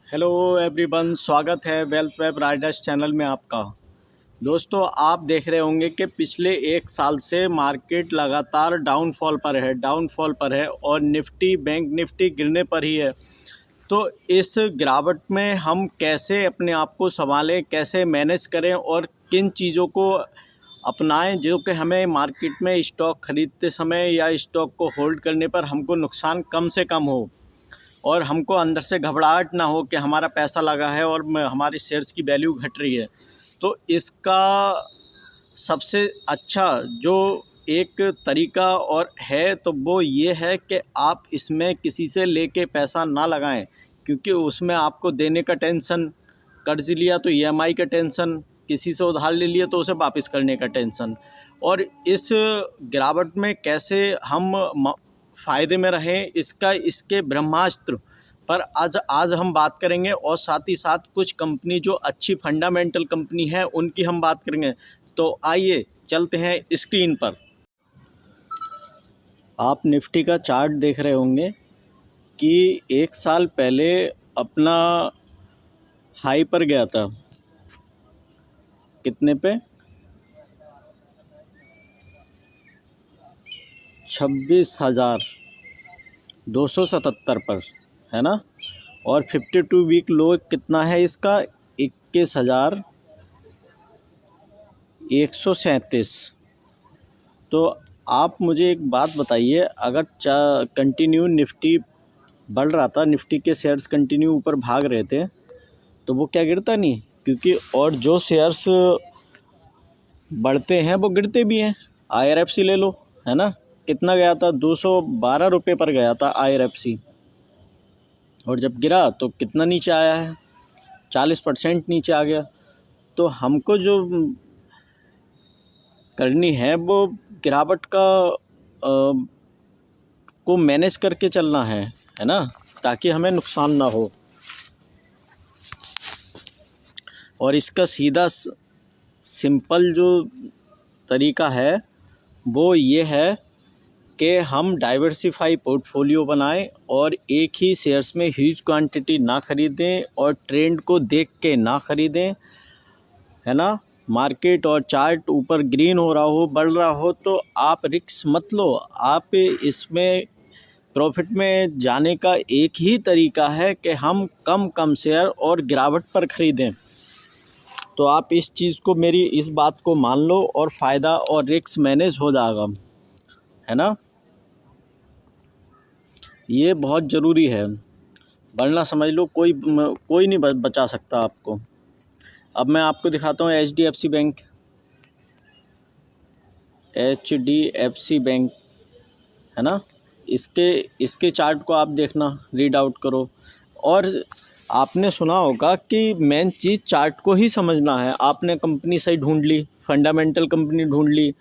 Hello everyone, स्वागत है wealth web Riders channel में आपका। दोस्तों, आप देख रहे होंगे कि पिछले एक साल से मार्केट लगातार डाउनफॉल पर है और निफ्टी बैंक निफ्टी गिरने पर ही है। तो इस गिरावट में हम कैसे अपने आप को संभालें, कैसे मैनेज करें और किन चीज़ों को अपनाएं जो कि हमें मार्केट में स्टॉक खरीदते समय या स्टॉक को होल्ड करने पर हमको नुकसान कम से कम हो और हमको अंदर से घबराहट ना हो कि हमारा पैसा लगा है और हमारी शेयर्स की वैल्यू घट रही है। तो इसका सबसे अच्छा जो एक तरीका और है तो वो ये है कि आप इसमें किसी से लेके पैसा ना लगाएं, क्योंकि उसमें आपको देने का टेंशन, कर्ज लिया तो ईएमआई का टेंशन, किसी से उधार ले लिया तो उसे वापस करने का टेंशन। और इस गिरावट में कैसे हम फ़ायदे में रहें, इसके ब्रह्मास्त्र पर आज हम बात करेंगे और साथ ही साथ कुछ कंपनी जो अच्छी फंडामेंटल कंपनी है उनकी हम बात करेंगे। तो आइए चलते हैं स्क्रीन पर। आप निफ्टी का चार्ट देख रहे होंगे कि एक साल पहले अपना हाई पर गया था। कितने पे? 26,277 पर, है ना। और 52 वीक लो कितना है इसका? 21,137। तो आप मुझे एक बात बताइए, अगर कंटिन्यू निफ्टी बढ़ रहा था, निफ्टी के शेयर्स कंटिन्यू ऊपर भाग रहे थे, तो वो क्या गिरता नहीं? क्योंकि और जो शेयर्स बढ़ते हैं वो गिरते भी हैं। IRFC ले लो, है ना। कितना गया था? 212 रुपये पर गया था IRFC, और जब गिरा तो कितना नीचे आया है? 40% नीचे आ गया। तो हमको जो करनी है वो गिरावट को मैनेज करके चलना है ना, ताकि हमें नुकसान ना हो। और इसका सीधा सिंपल जो तरीका है वो ये है कि हम डाइवर्सिफाई पोर्टफोलियो बनाएं और एक ही शेयर्स में ह्यूज क्वांटिटी ना ख़रीदें और ट्रेंड को देख के ना ख़रीदें, है ना। मार्केट और चार्ट ऊपर ग्रीन हो रहा हो, बढ़ रहा हो, तो आप रिस्क मत लो। आप इसमें प्रॉफिट में जाने का एक ही तरीका है कि हम कम शेयर और गिरावट पर ख़रीदें। तो आप इस चीज़ को, मेरी इस बात को मान लो और फ़ायदा और रिस्क मैनेज हो जाएगा, है ना। ये बहुत ज़रूरी है, वरना समझ लो कोई नहीं बचा सकता आपको। अब मैं आपको दिखाता हूँ HDFC बैंक, है ना। इसके चार्ट को आप देखना, रीड आउट करो। और आपने सुना होगा कि मेन चीज़ चार्ट को ही समझना है। आपने कंपनी सही ढूंढ ली, फंडामेंटल कंपनी ढूंढ ली,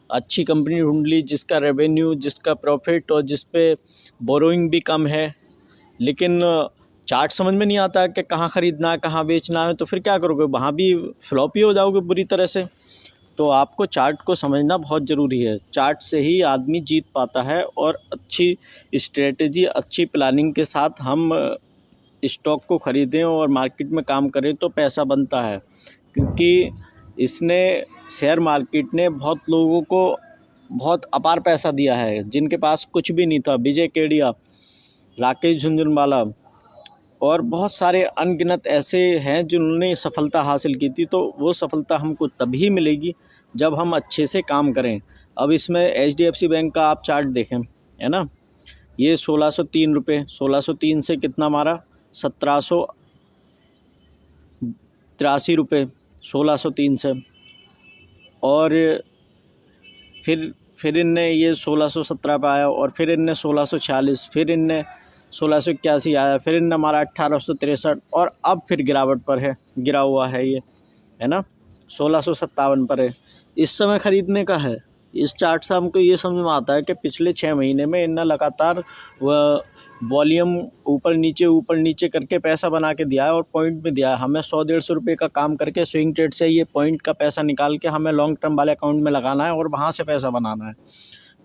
अच्छी कंपनी ढूंढ ली जिसका रेवेन्यू, जिसका प्रॉफिट और जिस पे बोरोइंग भी कम है, लेकिन चार्ट समझ में नहीं आता कि कहाँ ख़रीदना है, कहाँ बेचना है, तो फिर क्या करोगे? वहाँ भी फ्लॉप ही हो जाओगे बुरी तरह से। तो आपको चार्ट को समझना बहुत ज़रूरी है। चार्ट से ही आदमी जीत पाता है, और अच्छी स्ट्रेटजी, अच्छी प्लानिंग के साथ हम स्टॉक को ख़रीदें और मार्केट में काम करें तो पैसा बनता है। क्योंकि शेयर मार्केट ने बहुत लोगों को बहुत अपार पैसा दिया है, जिनके पास कुछ भी नहीं था। विजय केडिया, राकेश झुनझुनवाला और बहुत सारे अनगिनत ऐसे हैं जिन्होंने सफलता हासिल की थी। तो वो सफलता हमको तभी मिलेगी जब हम अच्छे से काम करें। अब इसमें HDFC बैंक का आप चार्ट देखें, है ना। ये 1603 रुपये, 1603 से कितना मारा? 1783 रुपये 1603 से। और फिर इनने ये 1617 पे आया, और फिर इनने 1646, फिर इनने 1681 आया, फिर इनने हमारा 1863, और अब फिर गिरावट पर है, गिरा हुआ है ये, है ना। 1657 पर है। इस समय ख़रीदने का है। इस चार्ट से हमको ये समझ में आता है कि पिछले 6 महीने में इनने लगातार वॉल्यूम ऊपर नीचे करके पैसा बना के दिया है और पॉइंट में दिया है। हमें 100-150 रुपये का काम करके स्विंग ट्रेड से ये पॉइंट का पैसा निकाल के हमें लॉन्ग टर्म वाले अकाउंट में लगाना है और वहाँ से पैसा बनाना है।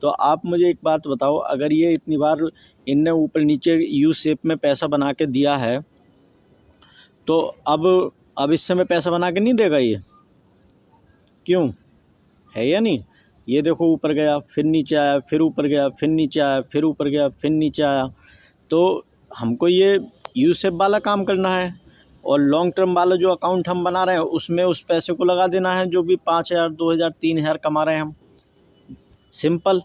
तो आप मुझे एक बात बताओ, अगर ये इतनी बार इनने ऊपर नीचे यू शेप में पैसा बना के दिया है, तो अब इस समय पैसा बना के नहीं देगा ये, क्यों, है या नहीं। ये देखो ऊपर गया फिर नीचे आया, फिर ऊपर गया फिर नीचे आया, फिर ऊपर गया फिर नीचे आया। तो हमको ये यू शेप वाला काम करना है और लॉन्ग टर्म वाला जो अकाउंट हम बना रहे हैं उसमें उस पैसे को लगा देना है जो भी 5,000 2,000 3,000 कमा रहे हैं हम। सिंपल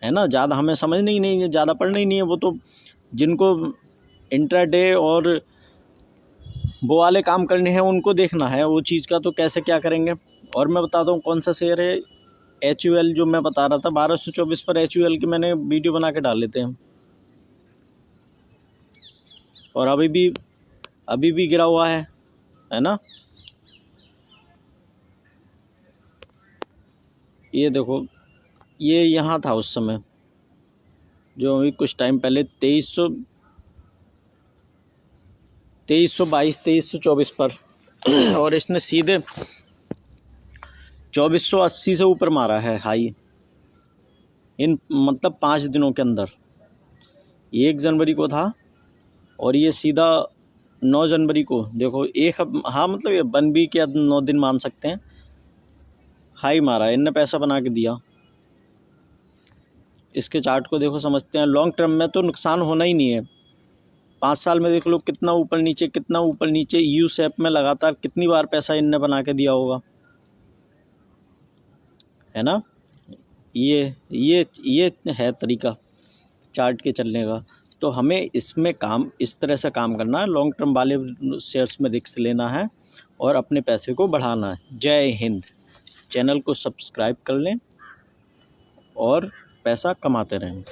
है ना, ज़्यादा हमें समझना ही नहीं है, ज़्यादा पढ़ना ही नहीं है। वो तो जिनको इंट्राडे और वो वाले काम करने हैं उनको देखना है वो चीज़ का, तो कैसे क्या करेंगे। और मैं बताता हूँ कौन सा शेयर है, HUL जो मैं बता रहा था 1224 पर HUL की मैंने वीडियो बना के डाल लेते हैं। और अभी भी गिरा हुआ है ना। ये देखो ये यहाँ था उस समय, जो अभी कुछ टाइम पहले 2322 2324 पर और इसने सीधे 2480 से ऊपर मारा है हाई इन मतलब 5 दिनों के अंदर। 1 जनवरी को था और ये सीधा 9 जनवरी को देखो हाँ मतलब ये 1 वीक या 9 दिन मान सकते हैं, हाई मारा है, इनने पैसा बना के दिया। इसके चार्ट को देखो, समझते हैं। लॉन्ग टर्म में तो नुकसान होना ही नहीं है। 5 साल में देख लो कितना ऊपर नीचे यू शेप में लगातार कितनी बार पैसा इनने बना के दिया होगा, है ना। ये है तरीका चार्ट के चलने का। तो हमें इसमें इस तरह से काम करना है, लॉन्ग टर्म वाले शेयर्स में रिस्क लेना है और अपने पैसे को बढ़ाना है। जय हिंद। चैनल को सब्सक्राइब कर लें और पैसा कमाते रहें।